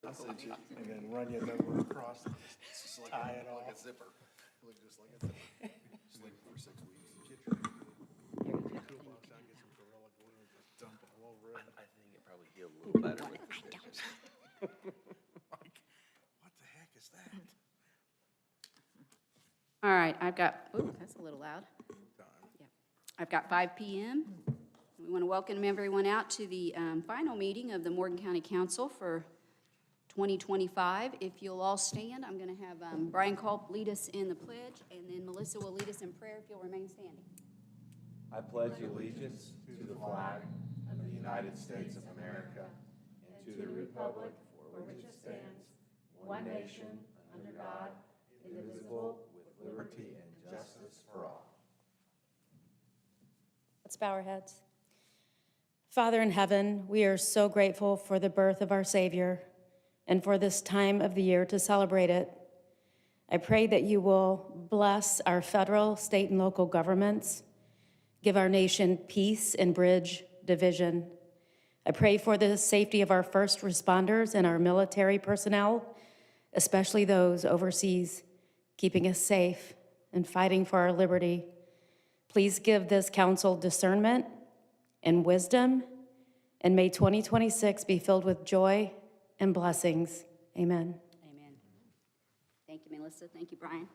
I'll send you, and then run your number across, It's just like tie it like off. a zipper. Look just like a zipper. Sleep for 6 weeks. Get your toolbox out, get some Gorilla Glue, and just dump it all over it. I think it probably healed a little better with the stitches. Like, what the heck is that? All right, I've got, ooh, that's a little loud. Yeah. I've got 5 p.m. We want to welcome everyone out to the final meeting of the Morgan County Council for 2025. If you'll all stand, I'm going to have Brian Culp lead us in the pledge, and then Melissa will lead us in prayer if you'll remain standing. I pledge allegiance to the flag of the United States of America and to the republic for which it stands, one nation, under God, indivisible, with liberty and justice for all. Let's bow our heads. Father in heaven, we are so grateful for the birth of our Savior and for this time of the year to celebrate it. I pray that you will bless our federal, state, and local governments, give our nation peace and bridge division. I pray for the safety of our first responders and our military personnel, especially those overseas, keeping us safe and fighting for our liberty. Please give this council discernment and wisdom, and may 2026 be filled with joy and blessings. Amen. Amen. Thank you, Melissa. Thank you, Brian.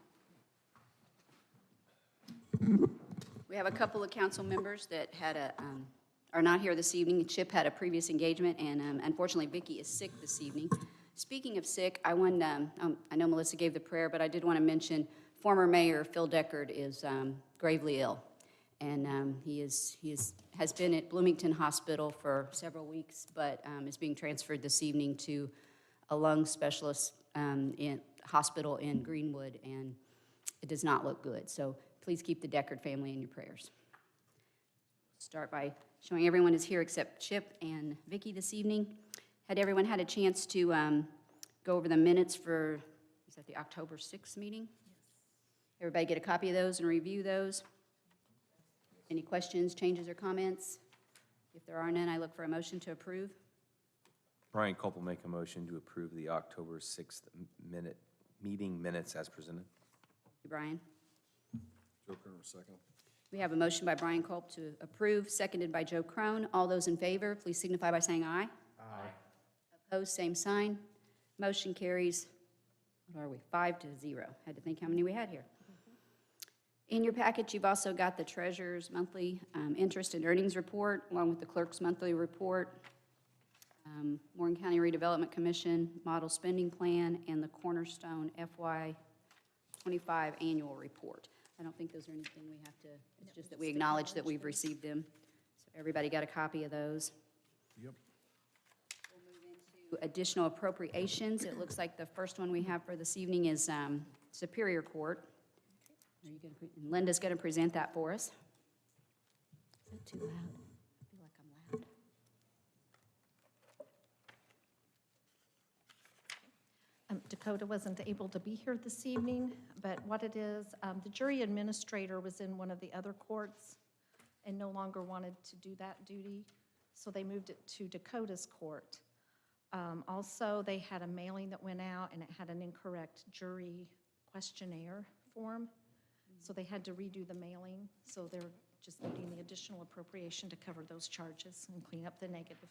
We have a couple of council members that are not here this evening. Chip had a previous engagement, and unfortunately, Vicki is sick this evening. Speaking of sick, I know Melissa gave the prayer, but I did want to mention former Mayor Phil Deckard is gravely ill, and he has been at Bloomington Hospital for several weeks, but is being transferred this evening to a lung specialist hospital in Greenwood, and it does not look good. So please keep the Deckard family in your prayers. Start by showing everyone is here except Chip and Vicki this evening. Had everyone had a chance to go over the minutes for, is that the October 6th meeting? Yes. Everybody get a copy of those and review those? Any questions, changes, or comments? If there are none, I look for a motion to approve. Brian Culp will make a motion to approve the October 6th meeting minutes as presented. Thank you, Brian. Joe Kerner, second. We have a motion by Brian Culp to approve, seconded by Joe Crone. All those in favor, please signify by saying aye. Aye. Opposed, same sign. Motion carries, what are we, 5-0. Had to think how many we had here. In your package, you've also got the treasurer's monthly interest and earnings report, along with the clerk's monthly report, Morgan County Redevelopment Commission model spending plan, and the Cornerstone FY25 annual report. I don't think those are anything we have to, it's just that we acknowledge that we've received them. So everybody got a copy of those. Yep. We'll move into additional appropriations. It looks like the first one we have for this evening is Superior Court. Are you going to, Linda's going to present that for us. Is that too loud? I feel like I'm loud. Dakota wasn't able to be here this evening, but what it is, the jury administrator was in one of the other courts and no longer wanted to do that duty, so they moved it to Dakota's court. Also, they had a mailing that went out and it had an incorrect jury questionnaire form, so they had to redo the mailing, so they're just needing the additional appropriation to cover those charges and clean up the negative.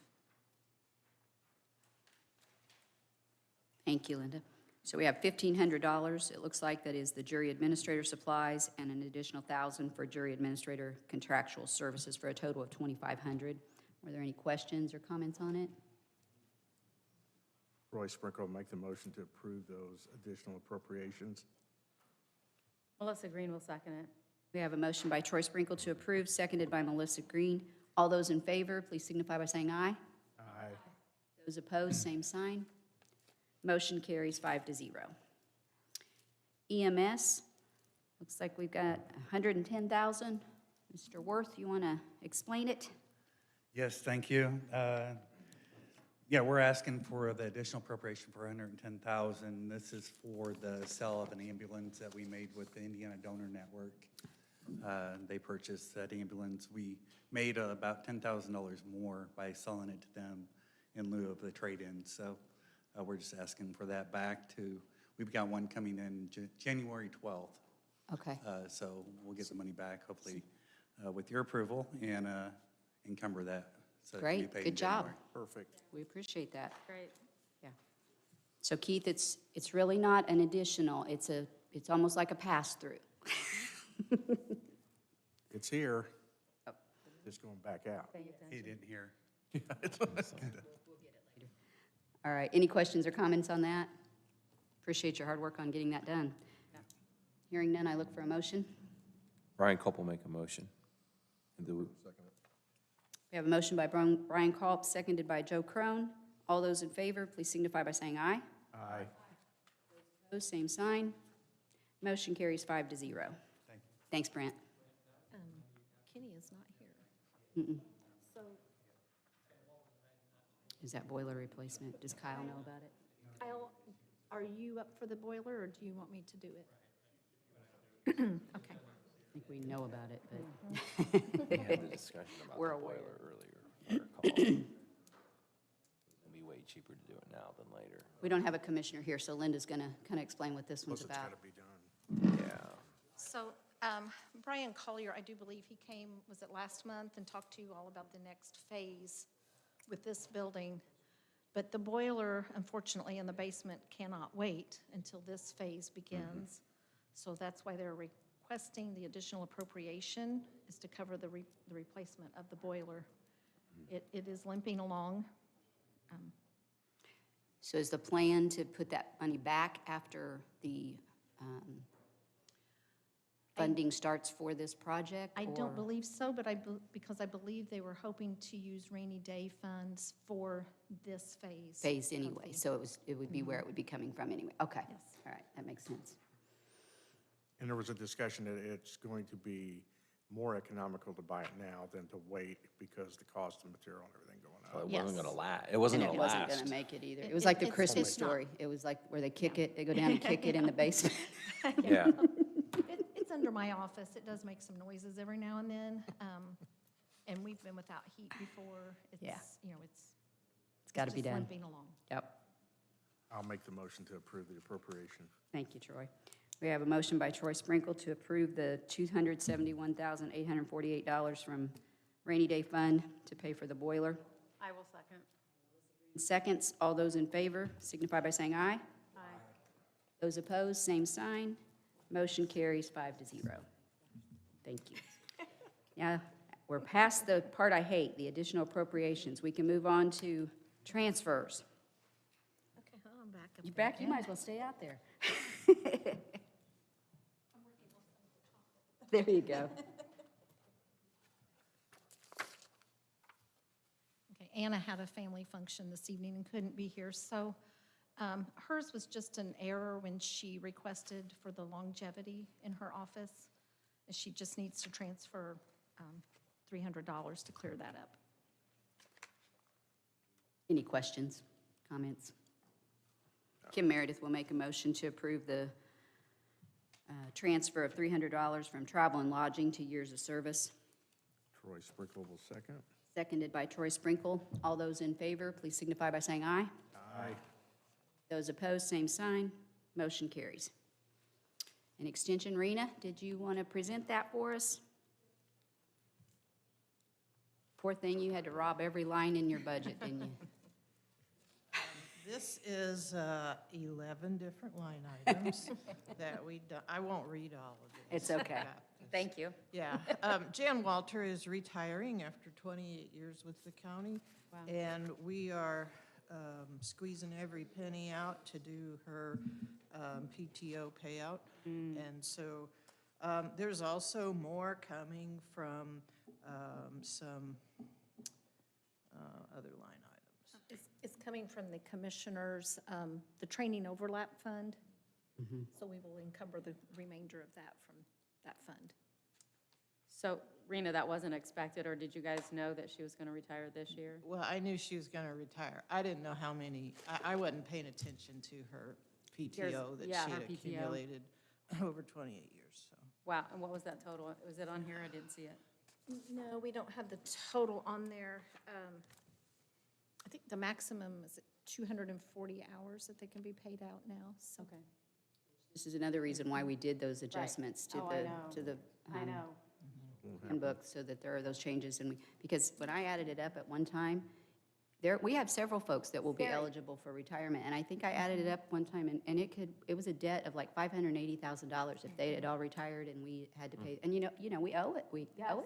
Thank you, Linda. So we have $1,500, it looks like, that is the jury administrator supplies, and an additional $1,000 for jury administrator contractual services, for a total of $2,500. Were there any questions or comments on it? Roy Sprinkle will make the motion to approve those additional appropriations. Melissa Green will second it. We have a motion by Troy Sprinkle to approve, seconded by Melissa Green. All those in favor, please signify by saying aye. Aye. Those opposed, same sign. Motion carries 5-0. EMS, looks like we've got $110,000. Mr. Worth, you want to explain it? Yes, thank you. Yeah, we're asking for the additional appropriation for $110,000. This is for the sale of an ambulance that we made with the Indiana Donor Network. They purchased that ambulance. We made about $10,000 more by selling it to them in lieu of the trade-in. So We're just asking for that back to, we've got one coming in January 12th. Okay, So we'll get the money back, hopefully, with your approval, and encumber that. So it can be great, paid in good job. January. Perfect. We appreciate that. Great. Yeah. So Keith, it's really not an additional, it's almost like a pass-through. It's here. Just going back out. He didn't hear. All right, any questions or comments on that? Appreciate your hard work on getting that done. Hearing none, I look for a motion. Brian Copel make a motion. Do We have a motion by Brian Culp, seconded by Joe Crone. All those in favor, please signify by saying aye. Aye. Opposed, same sign. Motion carries 5-0. Thank you. Thanks, Brent. Kenny is not here. So Is that boiler replacement? Does Kyle know about it? Kyle, are you up for the boiler, or do you want me to do it? Okay. I think we know about it, but we had the discussion about We're the aware. boiler earlier. if I recall. It'll be way cheaper to do it now than later. we don't have a commissioner here, so Linda's going to kind of explain what this one's Plus, it's about. got to be done. Yeah. So Brian Collier, I do believe he came, was it last month, and talked to you all about the next phase with this building. But the boiler, unfortunately, in the basement cannot wait until this phase begins. So that's why they're requesting the additional appropriation, is to cover the replacement of the boiler. It is limping along. So is the plan to put that money back after the funding starts for this project? I or- don't believe so, but because I believe they were hoping to use rainy day funds for this phase. Phase of anyway, the- so it would be where it would be coming from anyway. Okay. Yes. All right, that makes sense. And there was a discussion that it's going to be more economical to buy it now than to wait because the cost of material and everything going Well, up. it wasn't Yes. gonna last. It wasn't And gonna it wasn't last. going to make it either. It It- was like the it's- Christmas it's not. story. It was like where they kick it, they go down and kick it in the basement. Yeah. It's under my office. It does make some noises every now and then. And we've been without heat before. Yeah. You know, it's It's got to be just done. limping along. Yep. I'll make the motion to approve the appropriation. Thank you, Troy. We have a motion by Troy Sprinkle to approve the $271,848 from Rainy Day Fund to pay for the boiler. I will second. Seconds, all those in favor signify by saying aye. Aye. Those opposed, same sign. Motion carries 5-0. Thank you. Yeah, we're past the part I hate, the additional appropriations. We can move on to transfers. Okay, I'm back up You there back, you again. might as well stay out there. There you go. Okay, Anna had a family function this evening and couldn't be here, so hers was just an error when she requested for the longevity in her office. And she just needs to transfer $300 to clear that up. Any questions, comments? Kim Meredith will make a motion to approve the transfer of $300 from travel and lodging to years of service. Troy Sprinkle will second. Seconded by Troy Sprinkle. All those in favor, please signify by saying aye. Aye. Those opposed, same sign. Motion carries. An extension, Rena, did you want to present that for us? Poor thing, you had to rob every line in your budget, didn't you? This is 11 different line items that we, I won't read all of it. It's okay. Thank you. Yeah. Jan Walter is retiring after 28 years with the county. Wow. And we are squeezing every penny out to do her PTO payout. And so there's also more coming from some other line items. It's coming from the commissioners, the training overlap fund. So we will encumber the remainder of that from that fund. So, Rena, that wasn't expected, or did you guys know that she was going to retire this year? Well, I knew she was going to retire. I didn't know how many, I wasn't paying attention to her PTO that yeah, she her had PTO. accumulated over 28 years, so. Wow, and what was that total? Was it on here? I didn't see it. No, we don't have the total on there. I think the maximum is 240 hours that they can be paid out now, so. Okay. This is another reason why we did those adjustments to Oh, I the, know. to the I know. handbook, so that there are those changes, and because when I added it up at one time, we have several folks that will be eligible for retirement, and I think I added it up one time, and it was a debt of like $580,000 if they had all retired and we had to pay, and we owe it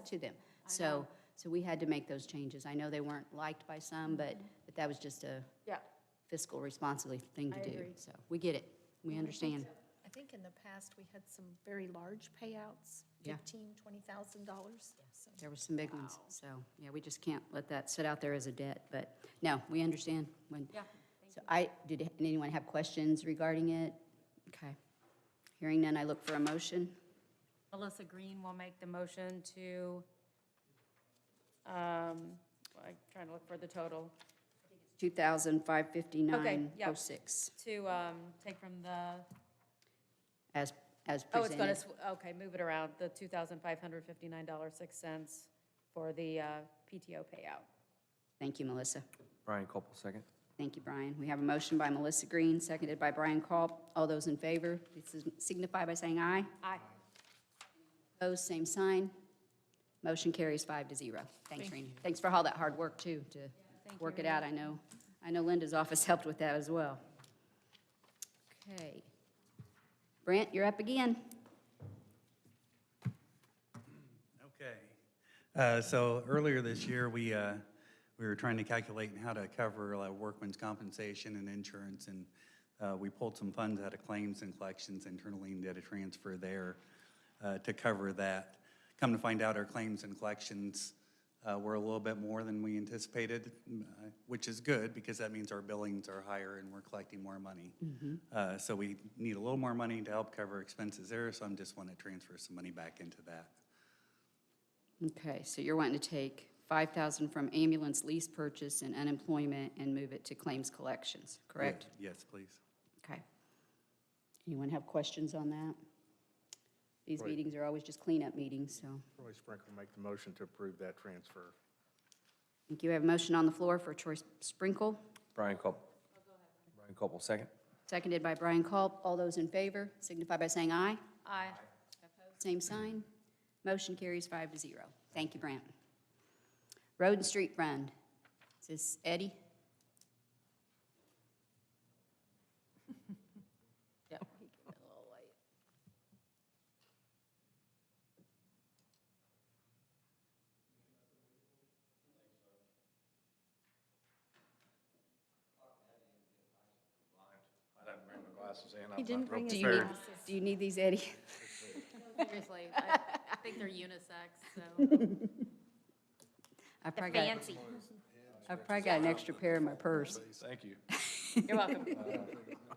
to them. So we had to make those changes. I know they weren't liked by some, but that was just a Yeah. fiscal responsible thing to I do. agree. So we get it, we understand. I think in the past, we had some very large payouts, Yeah. $15,000, $20,000. So There were some big ones, so, yeah, we just can't let that sit out there as a debt, but, no, we understand when. Yeah, So did anyone have questions regarding it? Okay. Hearing none, I look for a motion. Melissa Green will make the motion to, I'm trying to look for the total, 2,559.06, to take from the, as oh, it's going presented. to, okay, move it around, the $2,559.06 for the PTO payout. Thank you, Melissa. Brian Copeland, second. Thank you, Brian. We have a motion by Melissa Green, seconded by Brian Culp. All those in favor, please signify by saying aye. Aye. Opposed, same sign. Motion carries 5-0. Thanks, Rena. Thanks for all that hard work, too, to work it out. I know Linda's office helped with that as well. Okay. Brent, you're up again. Okay. So earlier this year, we were trying to calculate how to cover workman's compensation and insurance, and we pulled some funds out of claims and collections internally and did a transfer there to cover that. Come to find out, our claims and collections were a little bit more than we anticipated, which is good because that means our billings are higher and we're collecting more money. So we need a little more money to help cover expenses there, so I'm just want to transfer some money back into that. Okay, so you're wanting to take $5,000 from ambulance lease purchase and unemployment and move it to claims collections, correct? Yes, please. Okay. Anyone have questions on that? These Right. meetings are always just cleanup meetings, so. Troy Sprinkle make the motion to approve that transfer. Thank you. I have a motion on the floor for Troy Sprinkle, Brian Copeland. Brian Copeland, second. seconded by Brian Culp. All those in favor signify by saying aye. Aye. Opposed, same sign. Motion carries 5-0. Thank you, Brant. Road and Street Fund. Is this Eddie? Yep. I didn't bring my glasses in. He didn't bring his Do you need, glasses. do you need these, Eddie? Seriously, I think they're unisex, so. I They're probably got, fancy. I probably got an extra pair in my purse. Thank you. You're welcome.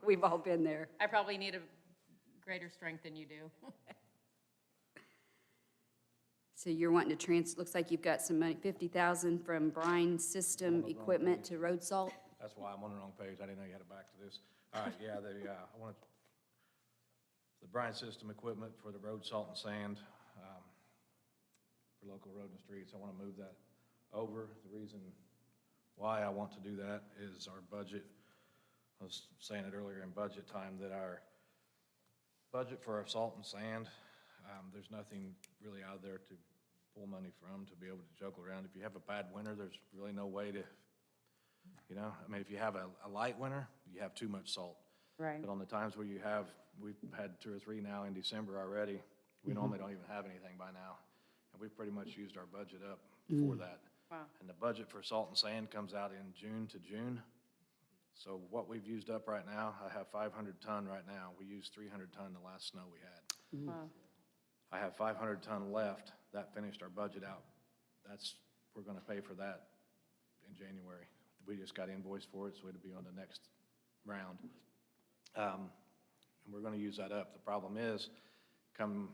We've all been there. I probably need a greater strength than you do. So you're wanting to looks like you've got some money, 50,000 from Brine System Equipment to road salt? That's why I'm on the wrong page. I didn't know you had it back to this. All right, yeah, I want the brine system equipment for the road salt and sand, for local road and streets. I want to move that over. The reason why I want to do that is our budget. I was saying it earlier in budget time that our budget for our salt and sand, there's nothing really out there to pull money from to be able to juggle around. If you have a bad winter, there's really no way to, I mean, if you have a light winter, you have too much salt. Right. But on the times where we've had 2 or 3 now in December already, we normally don't even have anything by now. And we've pretty much used our budget up for that. Wow. And the budget for salt and sand comes out in June to June. So what we've used up right now, I have 500 ton right now. We used 300 ton the last snow we had. Wow. I have 500 ton left. That finished our budget out. We're gonna pay for that in January. We just got invoiced for it, so it'll be on the next round. And we're gonna use that up. The problem is, come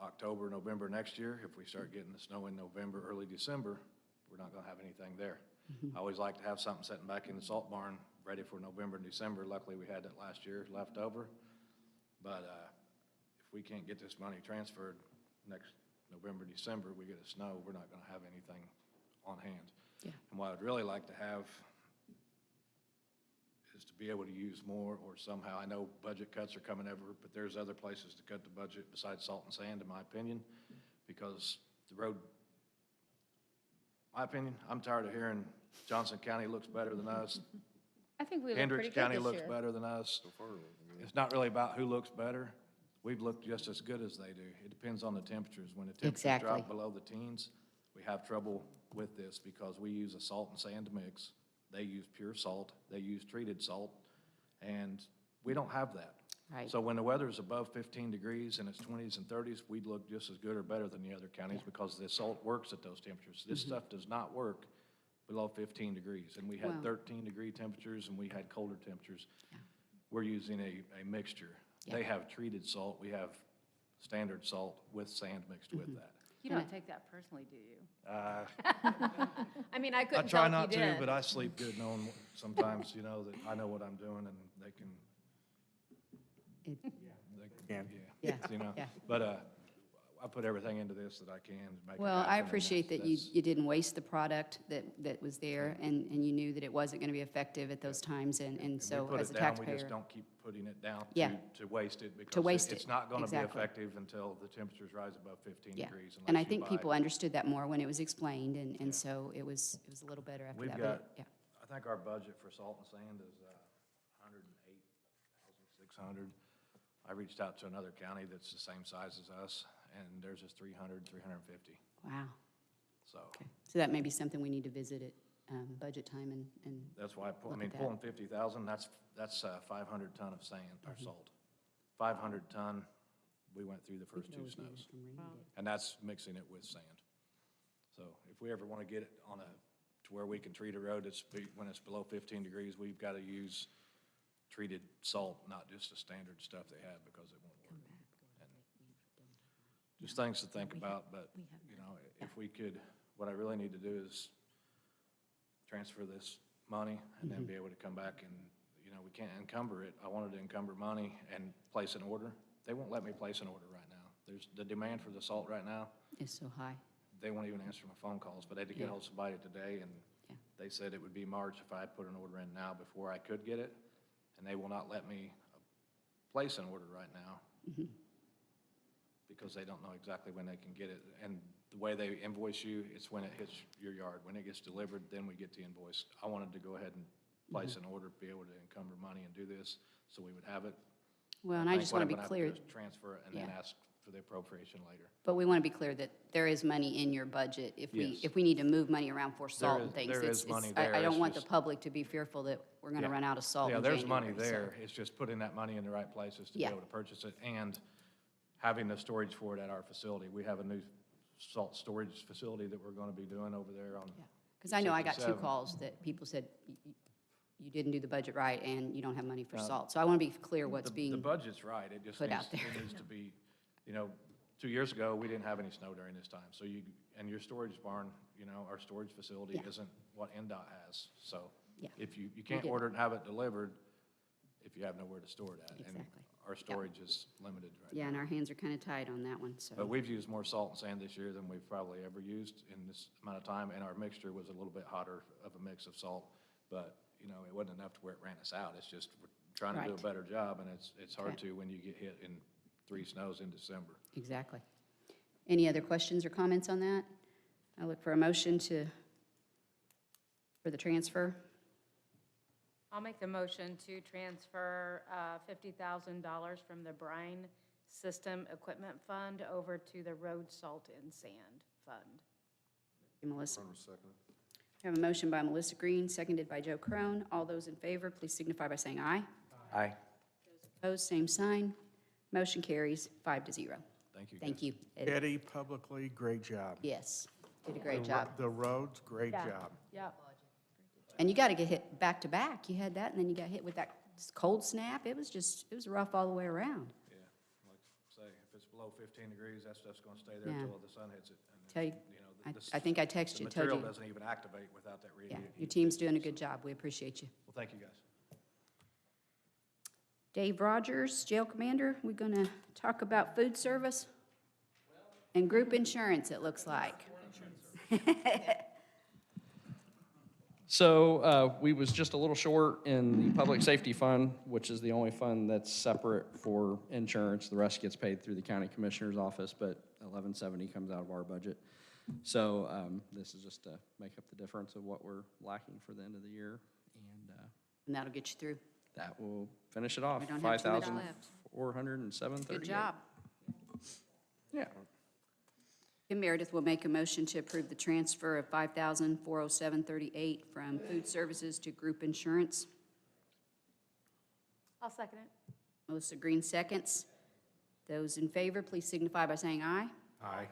October, November next year, if we start getting the snow in November, early December, we're not gonna have anything there. I always like to have something sitting back in the salt barn, ready for November and December. Luckily, we had that last year left over. But if we can't get this money transferred next November, December, we get a snow, we're not gonna have anything on hand. Yeah. And what I'd really like to have is to be able to use more, or somehow, I know budget cuts are coming ever, but there's other places to cut the budget besides salt and sand, in my opinion, because the road, my opinion, I'm tired of hearing Johnson County looks better than us, I think we look pretty Hendricks good County this looks year. better than us. It's not really about who looks better. We've looked just as good as they do. It depends on the temperatures. When the temperatures Exactly. drop below the teens, we have trouble with this because we use a salt and sand mix. They use pure salt, they use treated salt, and we don't have that. Right. So when the weather's above 15 degrees and it's 20s and 30s, we'd look just as good or better than the other counties because the salt works at those temperatures. This Mm-hmm. stuff does not work below 15 degrees, and we had Well- 13-degree temperatures and we had colder temperatures. We're using a mixture. Yeah. They have treated salt, we have standard salt with sand mixed Mm-hmm. with that. You don't take that personally, do you? Uh, I mean, I I couldn't try tell not if you to, did. but I sleep good knowing sometimes, you know, that I know what I'm doing and they can, It- Can. yeah, Yeah, you know. yeah. But I put everything into this that I can to make it Well, I happen, and appreciate that that's- you didn't waste the product that was there, and you knew that it wasn't going to be effective at those times, and we so put as a it down, we just taxpayer. don't keep putting it down Yeah. to waste it because waste it's it, not going to be exactly. effective until the temperatures rise above 15 Yeah, degrees. and I unless you think buy- people understood that more when it was explained, and so it was a little better after We've that. got, But yeah, I think our budget for salt and sand is 108,600. I reached out to another county that's the same size as us, and theirs is 300, 350. wow. So Okay. So that may be something we need to visit at budget time and, that's why, I Look mean, at that. pulling 50,000, that's 500 ton of sand Mm-hmm. or salt. 500 ton, we went through the first two snows. And that's mixing it with sand. So if we ever want to get it on to where we can treat a road when it's below 15 degrees, we've got to use treated salt, not just the standard stuff they have, because it won't work. And just things to think about, but, you know, if we could, what I really need to do is transfer this money and then be able to come back and, you know, we can't encumber it. I wanted to encumber money and place an order. They won't let me place an order right now. There's the demand for the salt right now. it's so high. They won't even answer my phone calls, but I had to get Yeah. hold of somebody today, and Yeah. they said it would be March if I had put an order in now before I could get it, and they will not let me place an order right now because they don't know exactly when they can get it. And the way they invoice you, it's when it hits your yard. When it gets delivered, then we get the invoice. I wanted to go ahead and place an order, be able to encumber money and do this, so we would have it. Well, and I think just what want to I'm be gonna clear, have to do is transfer it and then Yeah. ask for the appropriation later. but we want to be clear that there is money in your budget if Yes. we need to move money around for salt and is- things. there It's- is money it's- I there, don't it's want the just- public to be fearful that we're going to Yeah. run out of salt Yeah, in there's money January, so- there. It's just putting that money in the right places to be Yeah. able to purchase it and having the storage for it at our facility. We have a new salt storage facility that we're going to be doing over there on. Because I know I got 2 67. calls that people said, you didn't do the budget right, and you don't have money for salt. So I want to be clear what's The being, budget's right. It just put needs, out there. it needs to be, you know, 2 years ago, we didn't have any snow during this time. So and your storage barn, you know, our storage facility Yeah. isn't what NDOT has. So Yeah. if you can't get it. order it and have it delivered if you have nowhere to store it at. And Exactly. our storage is limited right now. yeah, and our hands are kind of tied on that one, so. But we've used more salt and sand this year than we've probably ever used in this amount of time, and our mixture was a little bit hotter of a mix of salt. But, you know, it wasn't enough to where it ran us out. It's just we're trying to do a Right. better job, and it's hard Okay. to when you get hit in 3 snows in December. Exactly. Any other questions or comments on that? I look for a motion for the transfer. I'll make the motion to transfer $50,000 from the brine system equipment fund over to the road salt and sand fund. Melissa. I have a motion by Melissa Green, seconded by Joe Crone. All those in favor, please signify by saying aye. Aye. Opposed, same sign. Motion carries 5-0. Thank you. Thank guys. you, Eddie. Eddie, publicly, great job. Yes, did a great The job. The roads, great job. Yep. And you got to get hit back to back. You had that, and then you got hit with that cold snap. It was rough all the way around. Yeah, like I say, if it's below 15 degrees, that stuff's going to stay there Yeah. until the sun hits it. And Tell you, know, I think I texted the you, told material you. doesn't even activate without that Yeah, radiating. your team's doing a good job. We appreciate you. Well, thank you, guys. Dave Rogers, Jail Commander, we're going to talk about food service and group insurance, it looks like. So we was just a little short in the public safety fund, which is the only fund that's separate for insurance. The rest gets paid through the county commissioner's office, but 1170 comes out of our budget. So this is just to make up the difference of what we're lacking for the end of the year. And that'll get you through. That will finish it off. We don't have too much left. 5,407.38. Good job. Yeah. Kim Meredith will make a motion to approve the transfer of $5,407.38 from food services to group insurance. I'll second it. Melissa Green seconds. Those in favor, please signify by saying aye. Aye.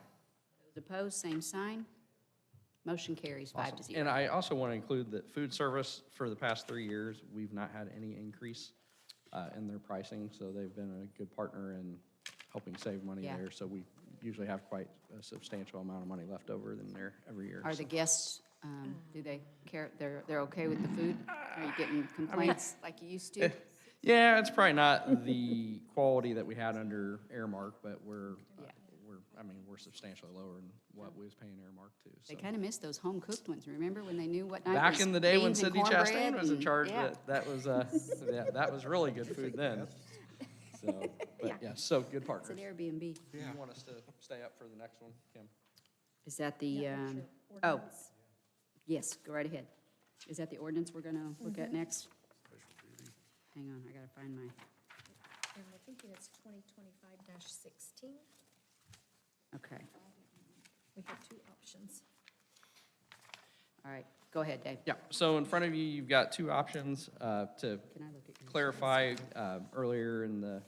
Those opposed, same sign. Motion carries 5-0. And I also want to include that food service, for the past 3 years, we've not had any increase in their pricing, so they've been a good partner in helping save money Yeah. there. So we usually have quite a substantial amount of money left over in there every year. Are so. the guests, do they care, they're okay with the food? Are you getting complaints like you used to? Yeah, it's probably not the quality that we had under Airmark, but we're substantially lower than what we was paying Airmark too. They So. kind of missed those home-cooked ones, remember, when they knew what night Back was in the day when beans and Sidney Chastain cornbread was in and- charge, yeah. that was, yeah, that was really good food then. So, but yeah, so good It's partners. an Airbnb. You want us to stay up for the next one, Kim? Is that the, Yeah, sure. oh, Ordinance. yes, go right ahead. Is that the ordinance we're going to look at next? Hang on, I got to find my, And I think it's 2025-16. okay. We have two options. All right, go ahead, Dave. Yeah, so in front of you, you've got two options to Can I look at yours? clarify. Earlier in the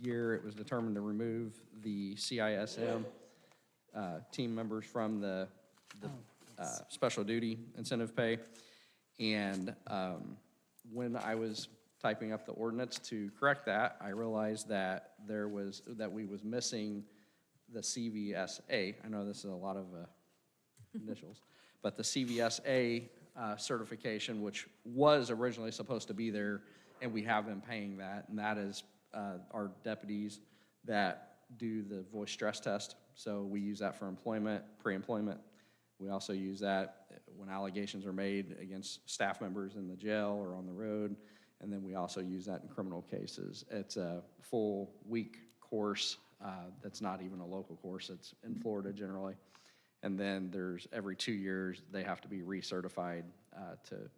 year, it was determined to remove the CISM team members from the special duty incentive pay. And when I was typing up the ordinance to correct that, I realized that we was missing the CVSA. I know this is a lot of initials, but the CVSA certification, which was originally supposed to be there, and we have been paying that, and that is our deputies that do the voice stress test. So we use that for employment, pre-employment. We also use that when allegations are made against staff members in the jail or on the road, and then we also use that in criminal cases. It's a full week course that's not even a local course. It's in Florida generally. And then there's every 2 years, they have to be recertified to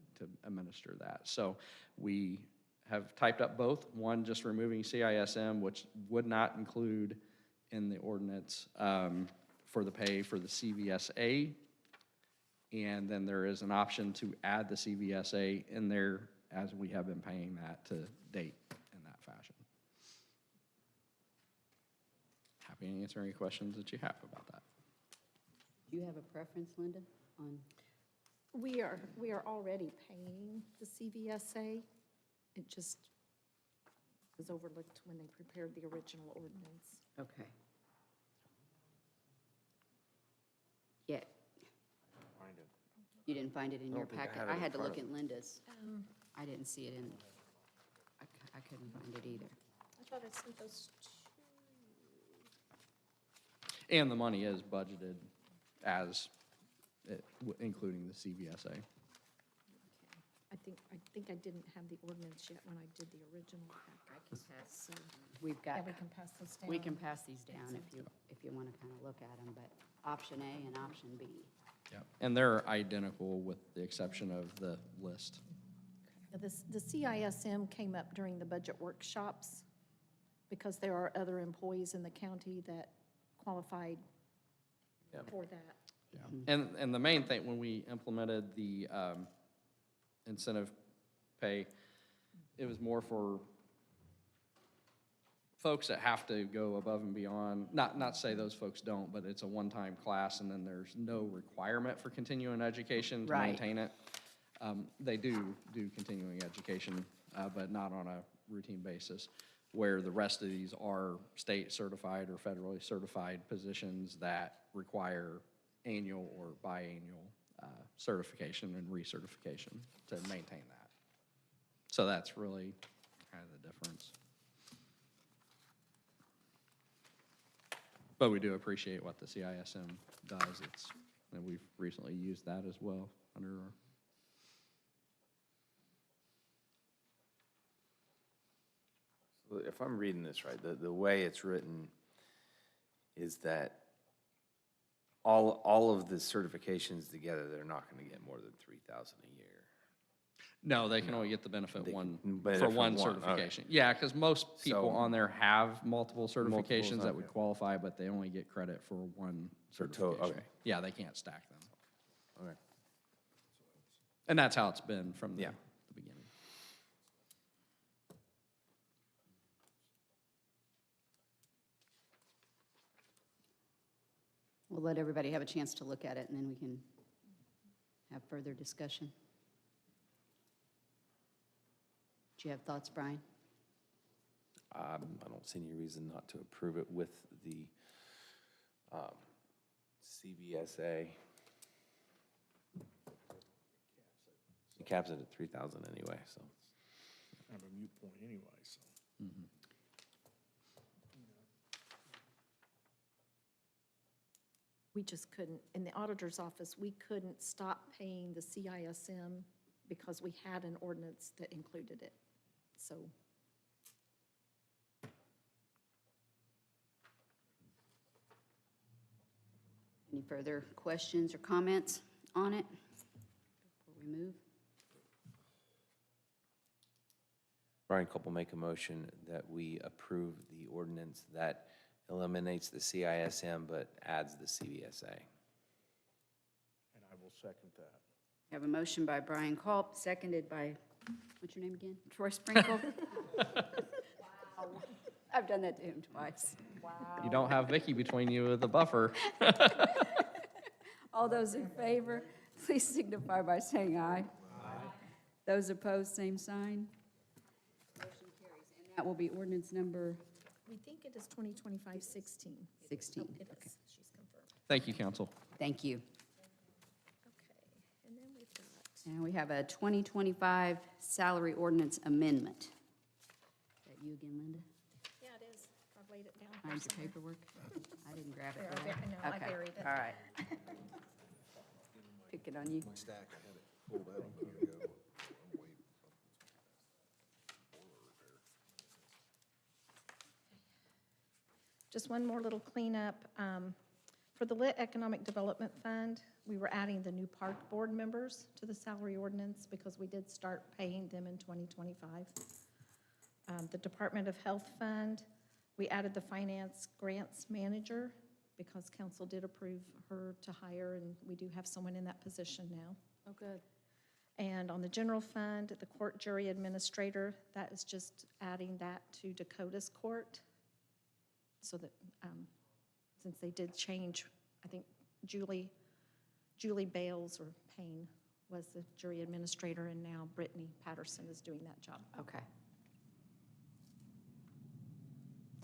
administer that. So we have typed up both. One, just removing CISM, which would not include in the ordinance for the pay for the CVSA. And then there is an option to add the CVSA in there as we have been paying that to date in that fashion. Happy to answer any questions that you have about that. Do you have a preference, Linda, on? We are already paying the CVSA. It just was overlooked when they prepared the original ordinance. Okay. Yeah. You didn't find it in your don't think I packet? have it I in had to front look of at Linda's. I didn't see it in, I couldn't find it either. I thought I sent those And the money is budgeted as, including the CVSA. I think I didn't have the ordinance yet when I did the original packet. I can pass, we've Yeah, got, we can pass those down. we can pass these down if you want to kind of look at them, but option A and option B. And they're identical with the exception of the list. The CISM came up during the budget workshops because there are other employees in the county that qualified for that. Yeah. And the main thing, when we implemented the incentive pay, it was more for folks that have to go above and beyond, not say those folks don't, but it's a one-time class and then there's no requirement for continuing education to Right. maintain it. They do continuing education, but not on a routine basis, where the rest of these are state certified or federally certified positions that require annual or biannual certification and recertification to maintain that. So that's really kind of the difference. But we do appreciate what the CISM does. And we've recently used that as well under our Well, if I'm reading this right, the way it's written is that all of the certifications together, they're not gonna get more than 3,000 a year. No, they can only get the benefit They one, can benefit for from one one, okay. certification. Yeah, because most people So- on there have multiple certifications that would okay. qualify, but they only get credit for one For to- certification. okay. Yeah, they can't stack them. Okay. And that's how it's been from the Yeah. the beginning. We'll let everybody have a chance to look at it, and then we can have further discussion. Do you have thoughts, Brian? I don't see any reason not to approve it with the CBSA. It caps it at 3,000 anyway, so. Kind of a moot point anyway, so. We just couldn't, in the auditor's office, we couldn't stop paying the CISM because we had an ordinance that included it. So Any further questions or comments on it before we move? Brian Copeland make a motion that we approve the ordinance that eliminates the CISM but adds the CBSA. And I will second that. We have a motion by Brian Culp, seconded by, what's your name again? Troy Sprinkle? Wow. I've done that to him twice. You don't have Vicky between you with the buffer. All those in favor, please signify by saying aye. Aye. Those opposed, same sign. Motion carries. And that will be ordinance number we think it is 2025-16. 16. Oh, it Okay. is, she's confirmed. Thank you, council. Thank you. Okay, and then we've got, And we have a 2025 salary ordinance amendment. Is that you again, Linda? yeah, it is. I've laid it down here Find your somewhere. paperwork? I didn't grab it. There, did I know, I Okay. buried it. All right. Picking on you. Stack, I had it pulled out a minute ago. I'm waiting. Just one more little cleanup. For the Lit Economic Development Fund, we were adding the new park board members to the salary ordinance because we did start paying them in 2025. The Department of Health Fund, we added the finance grants manager because council did approve her to hire, and we do have someone in that position now. Oh, good. And on the general fund, the court jury administrator, that is just adding that to Dakota's court. So that, since they did change, I think Julie Bales or Payne was the jury administrator, and now Brittany Patterson is doing that job. Okay.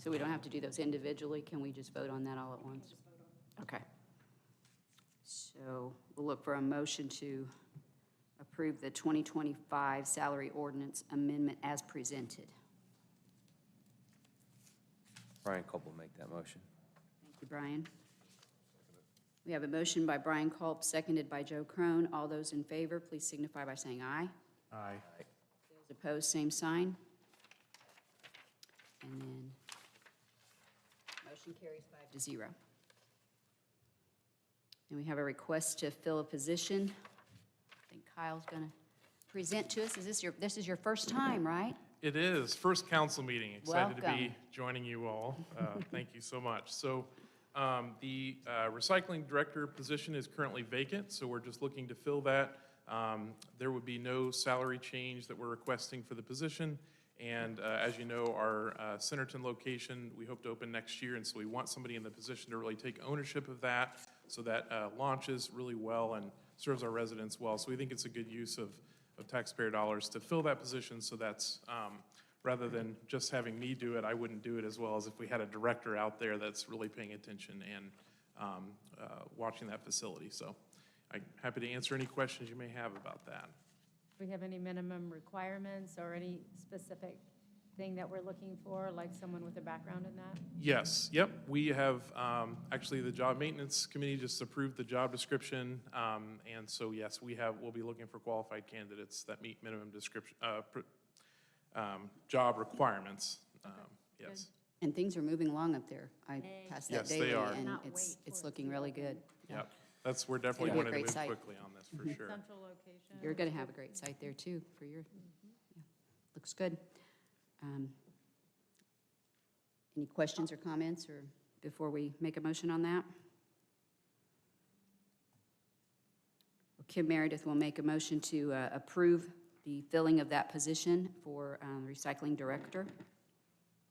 So we don't have to do those individually? Can we just vote on that all at once? Okay. So we'll look for a motion to approve the 2025 salary ordinance amendment as presented. Brian Copeland make that motion. Thank you, Brian. We have a motion by Brian Culp, seconded by Joe Crone. All those in favor, please signify by saying aye. Aye. Those opposed, same sign. And then, motion carries 5-0. And we have a request to fill a position. I think Kyle's going to present to us. This is your first time, right? It is, first council meeting. Excited to be Welcome. joining you all. Thank you so much. So the recycling director position is currently vacant, so we're just looking to fill that. There would be no salary change that we're requesting for the position. And as you know, our Centerton location, we hope to open next year, and so we want somebody in the position to really take ownership of that so that launches really well and serves our residents well. So we think it's a good use of taxpayer dollars to fill that position, so that's, rather than just having me do it, I wouldn't do it as well as if we had a director out there that's really paying attention and watching that facility. So I'm happy to answer any questions you may have about that. Do we have any minimum requirements or any specific thing that we're looking for, like someone with a background in that? Yes, yep, we have, actually, the Job Maintenance Committee just approved the job description, and so, yes, we'll be looking for qualified candidates that meet minimum description, job requirements, Yes. And things are moving along up there. I passed that Yes, they daily, are. and Cannot it's looking really good. Yep. We're definitely It'll be a wanting to great move site. quickly on this, for sure. Central location. You're going to have a great site there, too, for your, yeah. Looks good. Any questions or comments, or before we make a motion on that? Well, Kim Meredith will make a motion to approve the filling of that position for recycling director,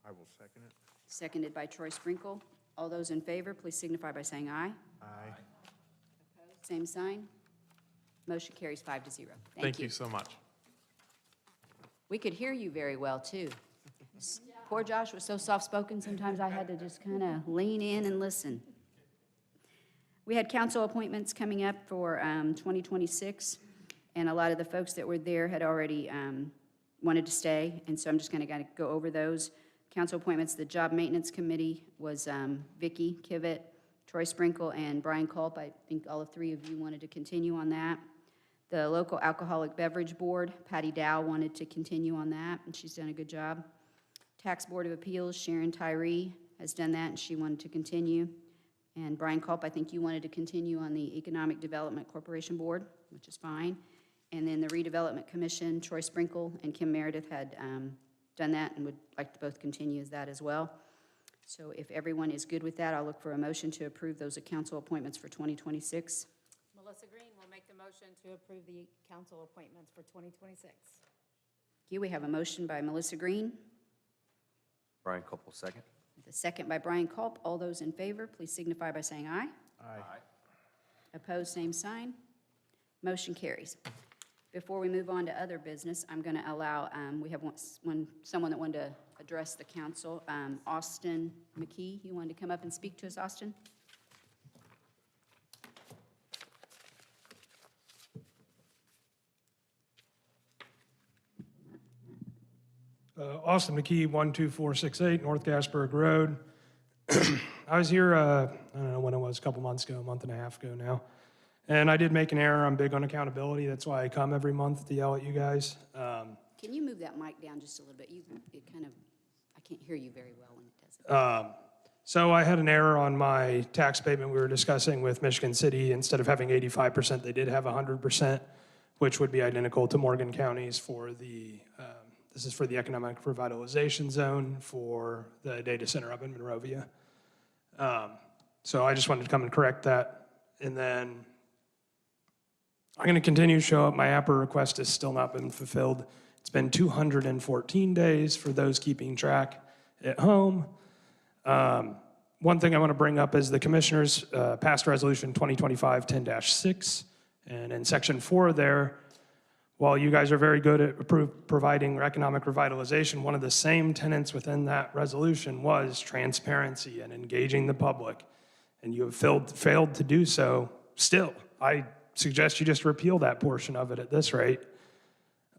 I will second it. seconded by Troy Sprinkle. All those in favor, please signify by saying aye. Aye. Same sign. Motion carries 5-0. Thank you so much. We could hear you very well, too. Poor Josh was so soft-spoken, sometimes I had to just kind of lean in and listen. We had council appointments coming up for 2026, and a lot of the folks that were there had already wanted to stay, and so I'm just going to go over those. Council appointments, the Job Maintenance Committee was Vicki Kivett, Troy Sprinkle, and Brian Culp. I think all of three of you wanted to continue on that. The Local Alcoholic Beverage Board, Patty Dow wanted to continue on that, and she's done a good job. Tax Board of Appeals, Sharon Tyree has done that, and she wanted to continue. And Brian Culp, I think you wanted to continue on the Economic Development Corporation Board, which is fine. And then the Redevelopment Commission, Troy Sprinkle and Kim Meredith had done that and would like to both continue as that as well. So if everyone is good with that, I'll look for a motion to approve those council appointments for 2026. Melissa Green will make the motion to approve the council appointments for 2026. Here we have a motion by Melissa Green, Brian Koppel, second. the second by Brian Culp. All those in favor, please signify by saying aye. Aye. Opposed, same sign. Motion carries. Before we move on to other business, I'm going to allow, we have someone that wanted to address the council. Austin McKee, you wanted to come up and speak to us, Austin? Austin McKee, 12468 North Gasburg Road. I was here, I don't know when it was, a couple months ago, a month and a half ago now. And I did make an error. I'm big on accountability. That's why I come every month to yell at you guys. Can you move that mic down just a little bit? I can't hear you very well when it does it. So I had an error on my tax statement we were discussing with Michigan City. Instead of having 85%, they did have 100%, which would be identical to Morgan County's for the, this is for the economic revitalization zone for the data center up in Monrovia. So I just wanted to come and correct that. And then I'm going to continue to show up. My APRA request has still not been fulfilled. It's been 214 days for those keeping track at home. One thing I want to bring up is the commissioners passed resolution 2025-10-6. And in section 4 there, while you guys are very good at providing economic revitalization, one of the same tenets within that resolution was transparency and engaging the public. And you have failed to do so still. I suggest you just repeal that portion of it at this rate.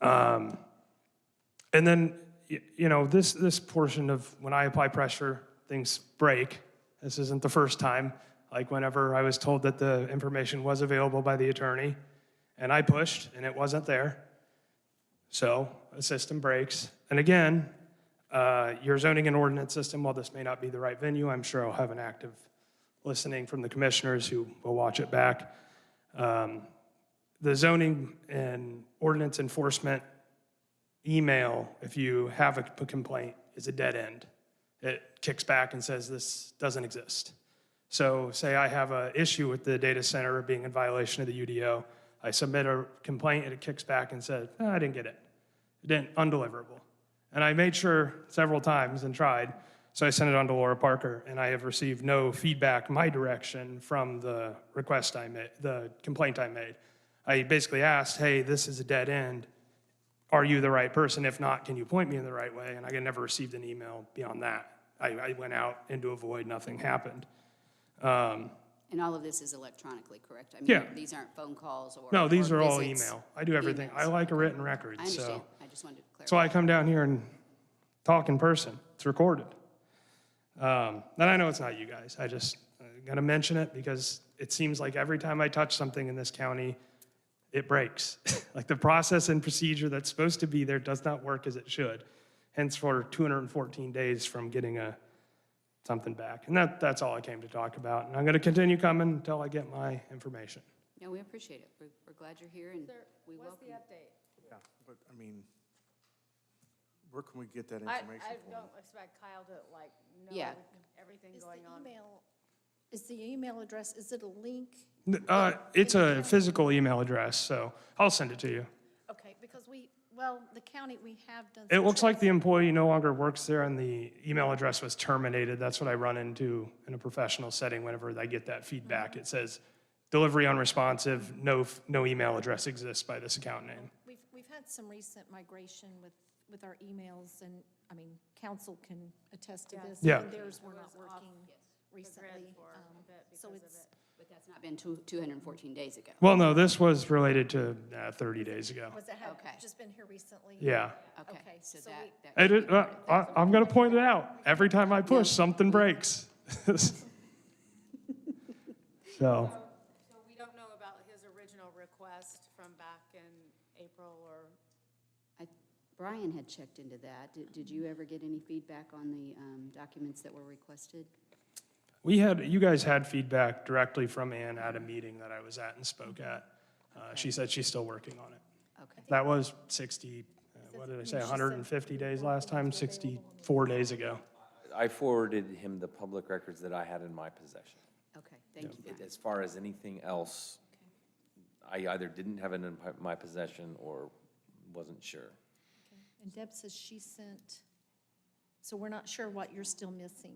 And then, you know, this portion of when I apply pressure, things break. This isn't the first time. Like whenever I was told that the information was available by the attorney, and I pushed, and it wasn't there. So the system breaks. And again, your zoning and ordinance system, while this may not be the right venue, I'm sure I'll have an active listening from the commissioners who will watch it back. The zoning and ordinance enforcement email, if you have a complaint, is a dead end. It kicks back and says this doesn't exist. So say I have an issue with the data center being in violation of the UDO. I submit a complaint and it kicks back and says, I didn't get it. It didn't, undeliverable. And I made sure several times and tried. So I sent it on to Laura Parker, and I have received no feedback my direction from the request I made, the complaint I made. I basically asked, hey, this is a dead end. Are you the right person? If not, can you point me in the right way? And I never received an email beyond that. I went out into a void, nothing happened. And all of this is electronically, correct? I mean, Yeah. these aren't phone calls or No, these or are all visits. email. I do everything. I Emails. like a written record, I so. understand. I just wanted to clarify. That's why I come down here and talk in person. It's recorded. And I know it's not you guys. I'm gonna mention it because it seems like every time I touch something in this county, it breaks. Like the process and procedure that's supposed to be there does not work as it should. hence for 214 days from getting something back. And that's all I came to talk about. And I'm going to continue coming until I get my information. No, we appreciate it. We're glad you're here, and we What's welcome the you. update? Yeah, but I mean, where can we get that I information from? don't expect Kyle to like know Yeah. everything Is going the on. email, is the email address, is it a link? It's a physical email address, so I'll send it to you. Okay, because the county, we have done. It some looks like the checks. employee no longer works there and the email address was terminated. That's what I run into in a professional setting whenever I get that feedback. It says delivery unresponsive, no email address exists by this account name. We've had some recent migration with our emails, and, I mean, council can attest to this. Yeah. And theirs were It not was off working the grid recently. for a bit So because of it's, it. But that's not been 214 days ago. Well, no, this was related to 30 days ago. was it had Okay. just been here recently? Yeah. Okay, Okay, so so that. we- that I could did, be part of that. I'm going to point it out. Every time I push, something breaks. So, So we don't know about his original request from back in April or, Brian had checked into that. Did you ever get any feedback on the documents that were requested? you guys had feedback directly from Ann at a meeting that I was at and spoke at. She said she's still working on it. Okay. That was 60, what did I say, 150 days last time, 64 days ago. I forwarded him the public records that I had in my possession. Okay, thank you, Brian. As far as anything else, I either didn't have it in my possession or wasn't sure. And Deb says she sent, so we're not sure what you're still missing.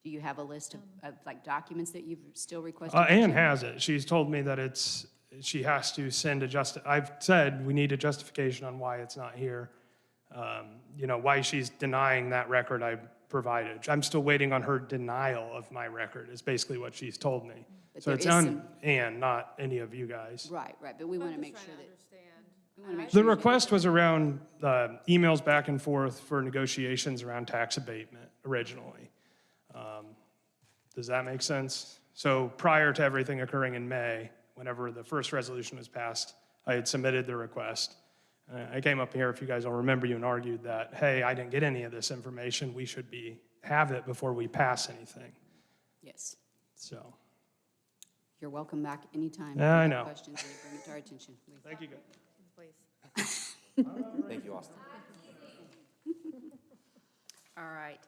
Do you have a list of like documents that you've still requested? Ann has it. She's told me that she has to send I've said we need a justification on why it's not here. Why she's denying that record I provided. I'm still waiting on her denial of my record, is basically what she's told me. But So there it's is on some- Ann, not any of you guys. Right, but we want to I'm make just sure trying to that, understand. we want to make The sure. that- request was around emails back and forth for negotiations around tax abatement originally. Does that make sense? So prior to everything occurring in May, whenever the first resolution was passed, I had submitted the request. I came up here, if you guys will remember, you and argued that, hey, I didn't get any of this information. We should have it before we pass anything. Yes, So, you're welcome back anytime. Yeah, I If you have know. questions, or bring it to our attention. thank you. Please. Thank you, Austin. All right.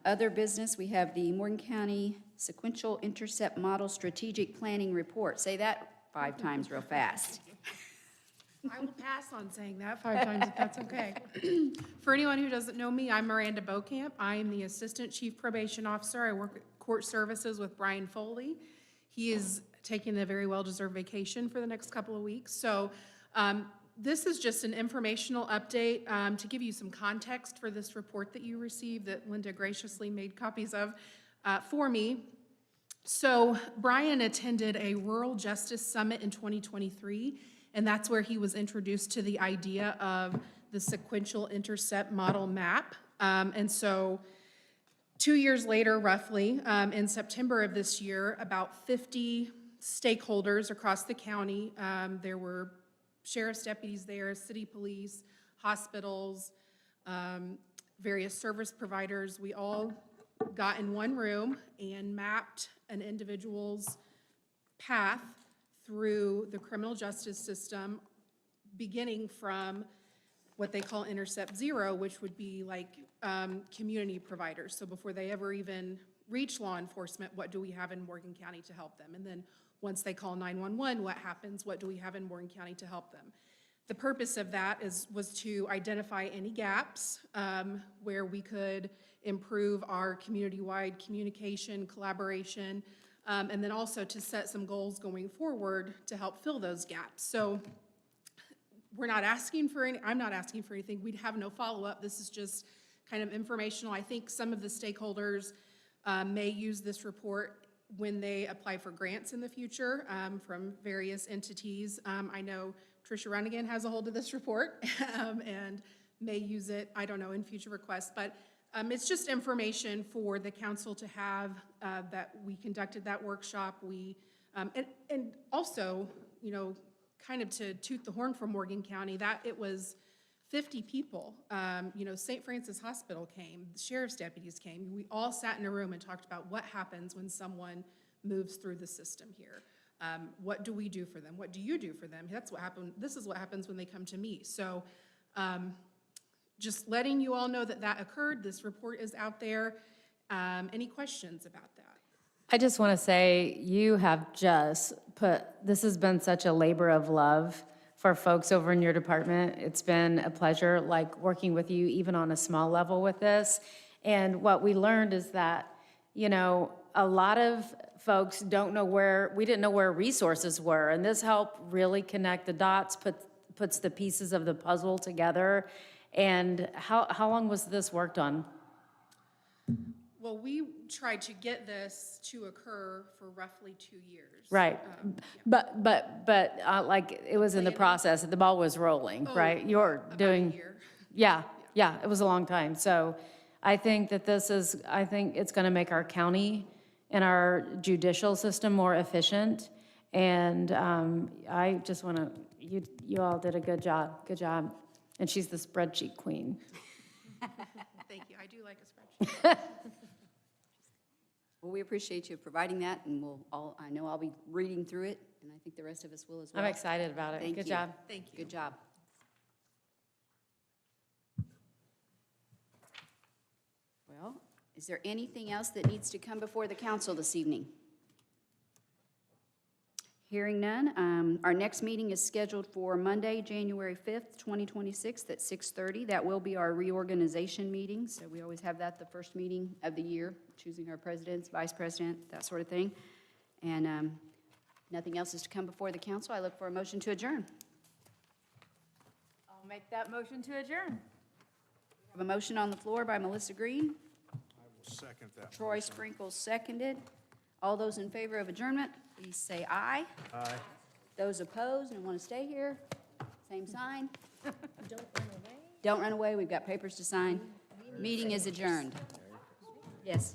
Other business, we have the Morgan County Sequential Intercept Model Strategic Planning Report. Say that 5 times real fast. I will pass on saying that 5 times if that's okay. For anyone who doesn't know me, I'm Miranda Beaucamp. I am the Assistant Chief Probation Officer. I work at Court Services with Brian Foley. He is taking a very well-deserved vacation for the next couple of weeks. So this is just an informational update to give you some context for this report that you received that Linda graciously made copies of for me. So Brian attended a Rural Justice Summit in 2023, and that's where he was introduced to the idea of the sequential intercept model map. And so 2 years later, roughly, in September of this year, about 50 stakeholders across the county, there were sheriff's deputies there, city police, hospitals, various service providers. We all got in one room and mapped an individual's path through the criminal justice system, beginning from what they call Intercept Zero, which would be like community providers. So before they ever even reach law enforcement, what do we have in Morgan County to help them? And then once they call 911, what happens? What do we have in Morgan County to help them? The purpose of that was to identify any gaps where we could improve our community-wide communication, collaboration, and then also to set some goals going forward to help fill those gaps. So we're not asking for any, I'm not asking for anything. We'd have no follow-up. This is just kind of informational. I think some of the stakeholders may use this report when they apply for grants in the future from various entities. I know Tricia Runnigan has a hold of this report and may use it, I don't know, in future requests. But it's just information for the council to have that we conducted that workshop. And also, kind of to toot the horn for Morgan County, that it was 50 people. St. Francis Hospital came, the sheriff's deputies came. We all sat in a room and talked about what happens when someone moves through the system here. What do we do for them? What do you do for them? That's what happened. This is what happens when they come to me. So just letting you all know that that occurred. This report is out there. Any questions about that? I just want to say, you have just this has been such a labor of love for folks over in your department. It's been a pleasure, like, working with you even on a small level with this. And what we learned is that, a lot of folks didn't know where resources were. And this helped really connect the dots, puts the pieces of the puzzle together. And how long was this worked on? Well, we tried to get this to occur for roughly 2 years. Right. But like, it was in the process, the ball was rolling, right? You're doing. A year. Yeah, it was a long time. So I think that I think it's going to make our county and our judicial system more efficient. And I just want to, you all did a good job. Good job. And she's the spreadsheet queen. Thank you. I do like a spreadsheet. Well, we appreciate you providing that, and I know I'll be reading through it, and I think the rest of us will as well. I'm excited about it. Thank Good you. job. Thank you. Good job. Well, is there anything else that needs to come before the council this evening? Hearing none, our next meeting is scheduled for Monday, January 5th, 2026 at 6:30. That will be our reorganization meeting, so we always have that the first meeting of the year, choosing our presidents, vice president, that sort of thing. And nothing else is to come before the council. I look for a motion to adjourn. I'll make that motion to adjourn. I have a motion on the floor by Melissa Green. I will second that. Troy Sprinkles seconded. All those in favor of adjournment, please say aye. Aye. Those opposed and want to stay here, same sign. Don't run away. We've got papers to sign. Meeting is adjourned. Yes.